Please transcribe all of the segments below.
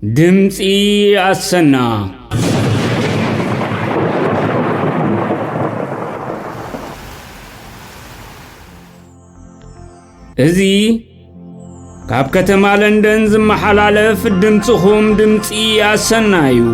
ድምፂ አሰና እዚ ካብ ከተማ ለንደን ዝመሓላለፍ ድምጽኹም ድምፂ አሰና እዩ።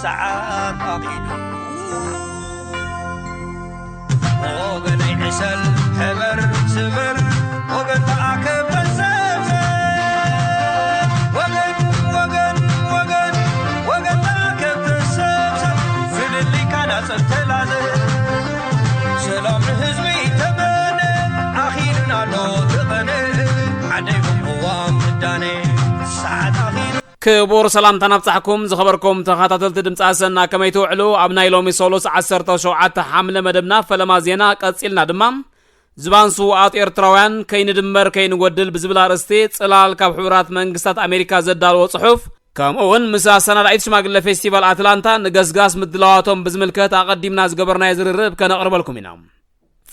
ساعات أقيدو وغن عسل حبر سمر وغن تعاكب السمر وغن تعاكب السمر في اللي كان سلتلازر سلام لحزبي تبني أخيرنا لو تغني عديكم قوام مداني ساعات أخيدو كبور سلام تنبصحكم زخبركم تخاطلت دمص اسنا كما يتوعلو ابناي لومي سولوس 17 حمله مدبنا فلما زينا قصيلنا دمام زبانسو اط ኤርትራውያን ከይን ድንበር ከይን ወድል ብዝብል አርስቲ ጽላል ካብ ሕብራት መንግስታት አሜሪካ ዘዳልዎ ጽሑፍ ከምኡን ምሳ ሰናዳይት ሽማግለ ፌስቲቫል አትላንታ ንገስጋስ ምድላዋቶም ብዝምልከት አቀዲምና ዝገበርና ይዝርርብ ከነቅርበልኩም ኢና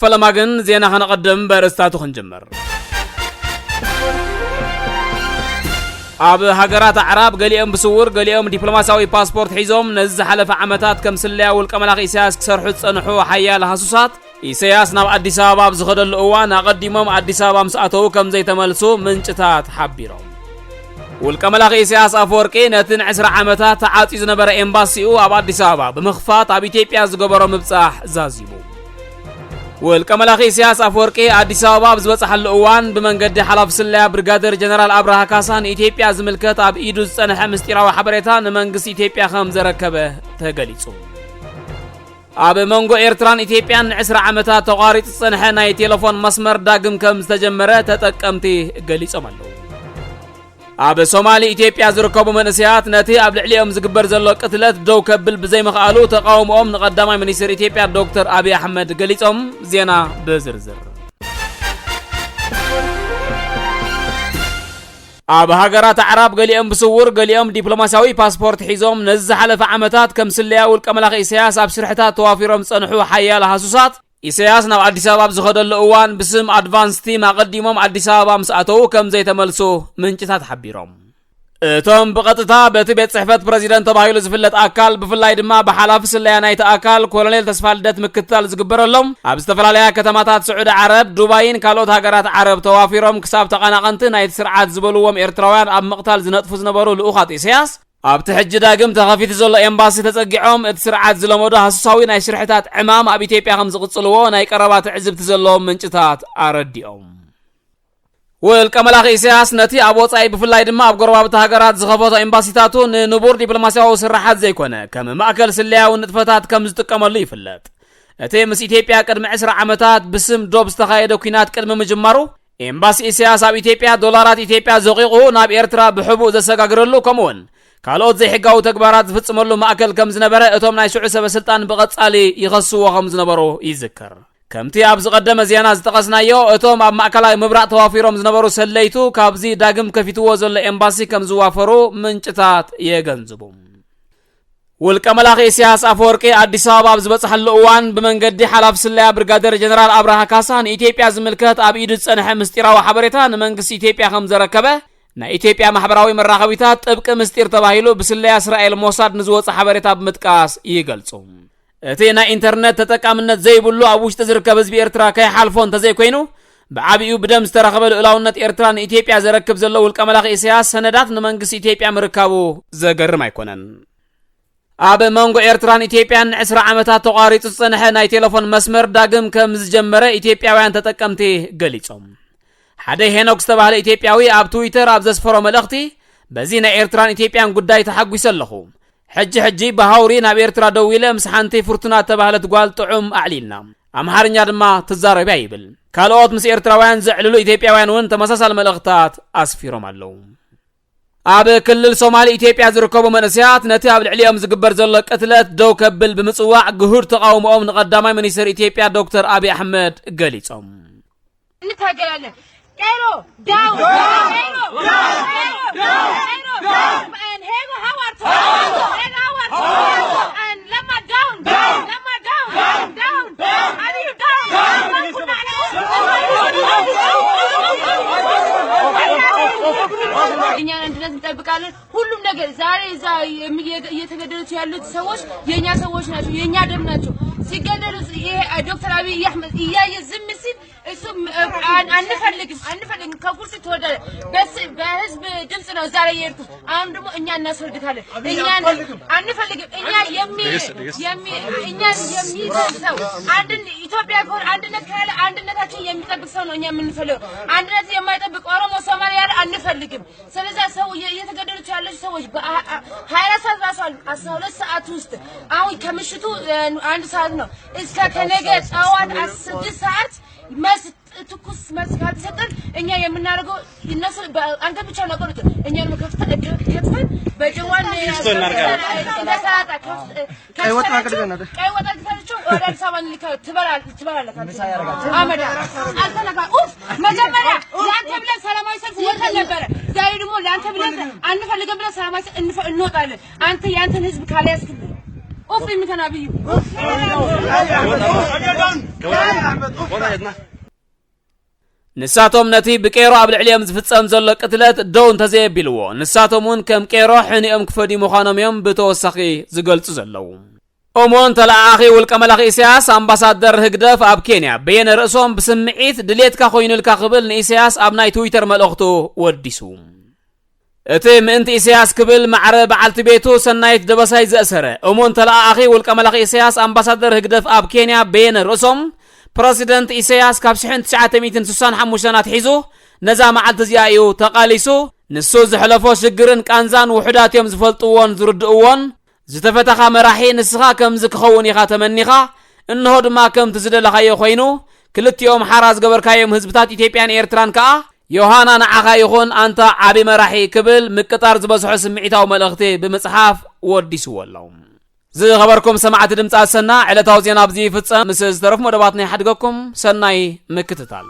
ፈለማ ግን ዜና ከነቀደም በርስታቱ ክንጀምር ኣብ ሃገራት ዓረብ ገሊኦም ብስውር ገሊኦም ዲፕሎማሲያዊ ፓስፖርት ሒዞም ነዚ ሓለፈ ዓመታት ከም ስለያ ውልቀ መላኽ ኢሳያስ ክሰርሑ ጸንሑ ሓያል ሃሱሳት ኢሳያስ ናብ አዲስ አበባ ብዝኸደሉ እዋን አቀዲሞም አዲስ አበባ ምስኣተው ከም ዘይተመልሱ ምንጭታት ሓቢሮም ውልቀ መላኽ ኢሳያስ አፈወርቂ ነቲ 10 ዓመታት ተዓጽዩ ዝነበረ ኤምባሲኡ ኣብ አዲስ አበባ ብምኽፋት ኣብ ኢትዮጵያ ዝገበሮ ምብጻሕ ዛዚቡ ውልቀ መላኽ ኢሳያስ አፈወርቂ አዲስ አበባ ብዝበጽሐሉ እዋን ብመንገዲ ሓላፍ ስለያ ብርጋዴር ጀነራል አብርሃ ካሳን ኢትዮጵያ ዝምልከት ኣብ ኢዱ ዝጸንሐ ምስጢራዊ ሓበሬታ ንመንግስቲ ኢትዮጵያ ከም ዘረከበ ተገሊጹ ኣብ መንጎ ኤርትራን ኢትዮጵያን 10 ዓመታት ተቋሪጽ ዝጸንሐ ናይ ቴሌፎን መስመር ዳግም ከም ዝተጀመረ ተጠቀምቲ ገሊጾም ኣለዉ ኣብ ሶማሊ ኢትዮጵያ ዝርከቡ መንእሰያት ነቲ ኣብ ልዕሊኦም ዝግበር ዘሎ ቅትለት ደው ከብል ብዘይ መኽኣሉ ተቃውሞኦም ንቀዳማይ ሚኒስትር ኢትዮጵያ ዶክተር አብይ አሕመድ ገሊጾም ዜና በዝርዝር ኣብ ሃገራት ዓረብ ገሊኦም ብስውር ገሊኦም ዲፕሎማሲያዊ ፓስፖርት ሒዞም ነዚ ሓለፈ ዓመታት ከም ስለያ ውልቀ መላኽ ኢሳያስ ኣብ ስርሕታት ተዋፊሮም ጸንሑ ሓያል ሃሱሳት ኢሳያስ ናብ አዲስ አበባ ዝኸደሉ እዋን ብስም አድቫንስ ቲም አቀዲሞም አዲስ አበባ ምስኣተው ከም ዘይተመልሱ ምንጭታት ሓቢሮም እቶም ብቐጥታ በቲ ቤት ጽሕፈት ፕሬዝደንት ተባሂሉ ዝፍለጥ አካል ብፍላይ ድማ በሓላፍ ስለያ ናይቲ አካል ኮሎኔል ተስፋልደት ምክትታል ዝግበረሎም ኣብ ዝተፈላለያ ከተማታት ስዑድ ዓረብ ዱባይን ካልኦት ሃገራት ዓረብ ተዋፊሮም ክሳብ ተቐናቐንቲ ናይቲ ስርዓት ዝበልዎም ኤርትራውያን ኣብ ምቕታል ዝነጥፉ ዝነበሩ ልኡኻት ኢሳያስ ኣብቲ ሕጂ ዳግም ተኸፊቱ ዘሎ ኤምባሲ ተጸጊዖም እቲ ስርዓት ዝለመዶ ሃሱሳዊ ናይ ስርሕታት ዕማም ኣብ ኢትዮጵያ ከም ዝቕጽልዎ ናይ ቀረባ ትዕዝብቲ ዘለዎም ምንጭታት ኣረዲኦም ውልቀ መላኽ ኢሳያስ ነቲ ኣብ ወጻኢ ብፍላይ ድማ ኣብ ጎረባብቲ ሃገራት ዝኸፈቶ ኤምባሲታቱ ንንቡር ዲፕሎማሲያዊ ስራሓት ዘይኮነ ከም ማእከል ስለያዊ ንጥፈታት ከም ዝጥቀመሉ ይፍለጥ እቲ ምስ ኢትዮጵያ ቅድሚ 10 ዓመታት ብስም ዶብ ዝተኻየደ ኩናት ቅድሚ ምጅማሩ ኤምባሲ ኢሳያስ ኣብ ኢትዮጵያ ዶላራት ኢትዮጵያ ዘቂቑ ናብ ኤርትራ ብሕቡእ ዘሰጋግረሉ ከምኡውን ካልኦት ዘይሕጋዊ ተግባራት ዝፍጽመሉ ማእከል ከም ዝነበረ እቶም ናይ ሽዑ ሰበስልጣን ብቐጻሊ ይኸስዎ ከም ዝነበሩ ይዝከር ከምቲ ኣብ ዝቐደመ ዜና ዝጠቐስናዮ እቶም ኣብ ማእከላዊ ምብራቕ ተዋፊሮም ዝነበሩ ሰለይቱ ካብዚ ዳግም ከፊትዎ ዘሎ ኤምባሲ ከም ዝዋፈሩ ምንጭታት የገንዝቡ ውልቀ መላኽ ኢሳያስ አፈወርቂ አዲስ አበባ ብዝበጽሐሉ እዋን ብመንገዲ ሓላፍ ስለያ ብርጋዴር ጀነራል አብርሃ ካሳን ኢትዮጵያ ዝምልከት ኣብ ኢዱ ዝጸንሐ ምስጢራዊ ሓበሬታ ንመንግስቲ ኢትዮጵያ ከም ዘረከበ ናይ ኢትዮጵያ ማሕበራዊ መራኸቢታት ጥብቂ ምስጢር ተባሂሉ ብስለያ እስራኤል ሞሳድ ንዝወጽ ሓበሬታ ብምጥቃስ ይገልጹ እቲ ናይ ኢንተርኔት ተጠቃምነት ዘይብሉ ኣብ ውሽጢ ዝርከብ ህዝቢ ኤርትራ ከይሓልፎን ተዘይኮይኑ ብዓብዩ ብደም ዝተረኸበ ልኡላውነት ኤርትራ ንኢትዮጵያ ዘረክብ ዘሎ ውልቀ መላኽ ኢሳያስ ሰነዳት ንመንግስቲ ኢትዮጵያ ምርካቡ ዘገርም ኣይኮነን ኣብ መንጎ ኤርትራን ኢትዮጵያን 10 ዓመታት ተቋሪጹ ዝጸንሐ ናይ ቴሌፎን መስመር ዳግም ከም ዝጀመረ ኢትዮጵያውያን ተጠቀምቲ ገሊጾም ሓደ ሄኖክ ዝተባህለ ኢትዮጵያዊ ኣብ ትዊተር ኣብ ዘስፈሮ መልእኽቲ በዚ ናይ ኤርትራን ኢትዮጵያን ጉዳይ ተሓጒሰ ኣለኹ ሕጂ በሃውሪ ናብ ኤርትራ ደው ኢለ ምስ ሓንቲ ፍርቱና ተባህለት ጓል ጥዑም ኣዕሊልና ኣምሓርኛ ድማ ትዛረብያ ይብል ካልኦት ምስ ኤርትራውያን ዘዕልሉ ኢትዮጵያውያን እውን ተመሳሳሊ መልእኽታት ኣስፊሮም ኣለዉ ኣብ ክልል ሶማሊ ኢትዮጵያ ዝርከቡ መንእሰያት ነቲ ኣብ ልዕሊኦም ዝግበር ዘሎ ቅትለት ደው ከብል ብምጽዋዕ ግሁድ ተቃውሞኦም ንቀዳማይ ሚኒስትር ኢትዮጵያ ዶክተር አብይ አሕመድ ገሊጾም እንታገላለን ቄሮ ዳው እኛን አንድነት እንጠብቃለን ሁሉም ነገር ዛሬ እየተገደሉት ያሉት ሰዎች የኛ ሰዎች ናቸው የኛ ደም ናቸው ሲገደሉ ይሄ ዶክተር አብይ አህመድ እያየ ዝም ሲል እሱ አንፈልግም ከኩርሲ ተወዳደ በህዝብ ድምጽ ነው ዛሬ የርቱ አሁን ደግሞ እኛ እናስወርድታለን እኛ አንፈልግም እኛ የሚሰው አንድን ኢትዮጵያ ኮር አንድነት ካለ አንድነታችን የሚጠብቅ ሰው ነው እኛ የምንፈልገው አንድነት የማይጠብቅ ኦሮሞ ሶማሌ ያለ አንፈልግም ስለዚህ ሰው እየተገደሉት ያሉት ሰዎች በ24 ሰዓት ውስጥ አሁን ከምሽቱ 1 ሰዓት ነው እስከ ከነገ ጠዋት 6 ሰዓት ትኩስ መልስ ካልተሰጠን እኛ የምናደርገው እነሱ አንተ ብቻ ነው ቆርጥ እኛ ነው ከፍተን በጀዋን ቀይ ወጣ ከተቸው ወደ አዲስ አበባ ትበላለህ አመዳ አልተነካ መጀመሪያ ላንተ ብለን ሰላማዊ ሰልፍ ወጥተን ነበር ዛሬ ደግሞ ላንተ ብለን አንፈልግም ብለን ሰላማዊ ሰልፍ እንወጣለን አንተ ያንተን ህዝብ ካልያዝክ ምተናብዩ ንሳቶም ነቲ ብቄሮ ኣብ ልዕሊኦም ዝፍጸም ዘሎ ቅትለት ደው እንተዘየቢልዎ ንሳቶም እውን ከም ቄሮ ሕኒኦም ክፈዲ ምዃኖም እዮም ብተወሳኺ ዝገልጹ ዘለዉ ኦሞን ተላኣኺ ውልቀ መላኺ ኢሳያስ ኣምባሳደር ህግደፍ ኣብ ኬንያ በየነ ርእሶም ብስምዒት ድሌትካ ኮይኑልካ ክብል ንኢሳያስ ኣብ ናይ ትዊተር መልእኽቱ ወዲሱ እቲ ምእንቲ ኢሳያስ ክብል ማዕረ በዓልቲ ቤቱ ሰናይት ደበሳይ ዘእሰረ ኦሞን ተላኣኺ ውልቀ መላኺ ኢሳያስ ኣምባሳደር ህግደፍ ኣብ ኬንያ በየነ ርእሶም ፕሬዚደንት ኢሳያስ ካብ 1965 ኣትሒዙ ነዛ መዓልቲ እዚኣ እዩ ተቃሊሱ ንሱ ዝሕለፎ ሽግርን ቃንዛን ውሕዳት እዮም ዝፈልጥዎን ዝርድእዎን ዝተፈተኻ መራሒ ንስኻ ከምዚ ክኸውን ኢኻ ተመኒኻ እንሆ ድማ ከምቲ ዝደለኻዮ ኮይኑ ክልቲኦም ሓራ ዝገበርካዮም ህዝብታት ኢትዮጵያን ኤርትራን ከዓ ዮሃና ንዓኻ ይኹን አንተ ዓቢ መራሒ ክብል ምቅጣር ዝበዝሖ ስምዒታዊ መልእኽቲ ብምጽሓፍ ወዲስዎ ኣለዉ ዝኸበርኩም ሰማዕቲ ድምፂ ኣሰና ዕለታዊ ዜና ኣብዚ ይፍጸም ምስ ዝተረፉ መደባት ናይ ሓድገኩም ሰናይ ምክትታል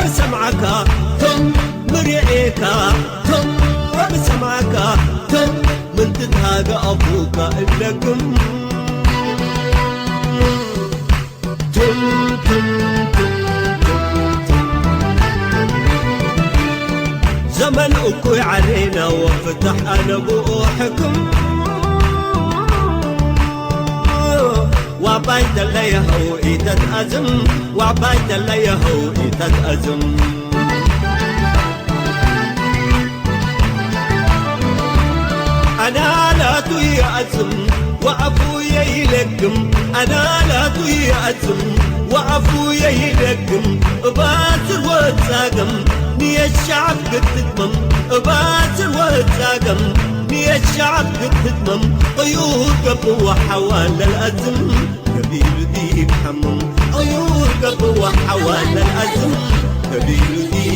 سمعك تم مرعيك تم وبسمعك تم من تتهاجى أبوك إلكم تم تم تم زمن أكوي علينا وفتح أنا بوحكم وعبايد اللي يهو إيتت أزم وعبايد اللي يهو إيتت أزم أنا لا توي أزم وعفويا يلقم أنا لا توي أزم وعفويا يلقم باسر واتساقم نية الشعب قد تتمم باسر واتساقم نية الشعب قد تتمم طيور قبوة حوالي الأزم كبير دي بحمم طيور قبوة حوالي الأزم كبير دي